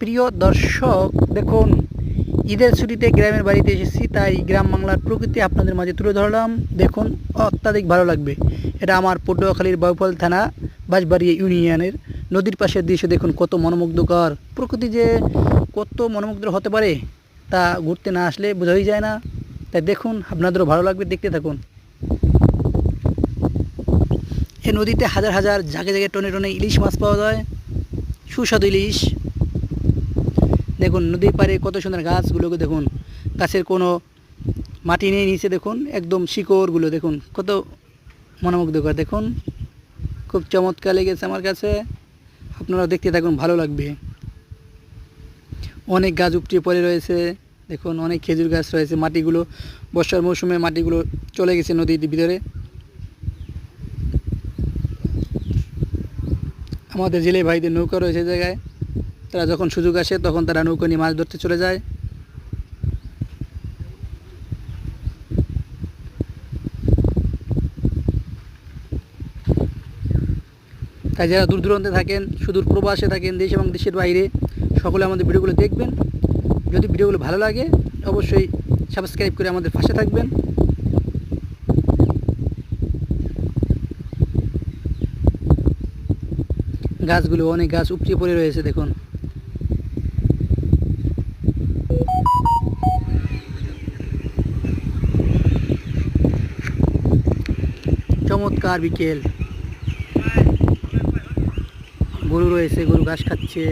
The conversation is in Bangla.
প্রিয় দর্শক, দেখুন, ঈদের ছুটিতে গ্রামের বাড়িতে এসেছি, তাই গ্রাম বাংলার প্রকৃতি আপনাদের মাঝে তুলে ধরলাম। দেখুন, অত্যাধিক ভালো লাগবে। এটা আমার পটুয়াখালীর বাউফল থানা বাঁশবাড়িয়া ইউনিয়নের নদীর পাশের দৃশ্য। দেখুন কত মনোমুগ্ধকর প্রকৃতি, যে কত মনোমুগ্ধ হতে পারে তা ঘুরতে না আসলে বোঝাই যায় না। তাই দেখুন, আপনাদেরও ভালো লাগবে, দেখতে থাকুন। এই নদীতে হাজার হাজার জায়গায় জায়গায় টনে টনে ইলিশ মাছ পাওয়া যায়, সুস্বাদু ইলিশ। দেখুন নদীর পাড়ে কত সুন্দর গাছগুলোকে দেখুন, গাছের কোনো মাটি নেই নিচে, দেখুন একদম শিকড়গুলো দেখুন কত মনোমুগ্ধকর। দেখুন খুব চমৎকার লেগেছে আমার কাছে, আপনারা দেখতে থাকুন, ভালো লাগবে। অনেক গাছ উপটিয়ে পড়ে রয়েছে, দেখুন অনেক খেজুর গাছ রয়েছে। মাটিগুলো বর্ষার মৌসুমে মাটিগুলো চলে গেছে নদীর ভিতরে। আমাদের জেলে ভাইদের নৌকা রয়েছে জায়গায়, তারা যখন সুযোগ আসে তখন তারা নৌকা নিয়ে মাছ ধরতে চলে যায়। তাই যারা দূর দূরান্তে থাকেন, সুদূর প্রবাসে থাকেন, দেশ এবং দেশের বাইরে, সকলে আমাদের ভিডিওগুলো দেখবেন। যদি ভিডিওগুলো ভালো লাগে অবশ্যই সাবস্ক্রাইব করে আমাদের পাশে থাকবেন। গাছগুলো, অনেক গাছ উপচে পড়ে রয়েছে, দেখুন। চমৎকার বিকেল। গরু রয়েছে, গরু ঘাস খাচ্ছে।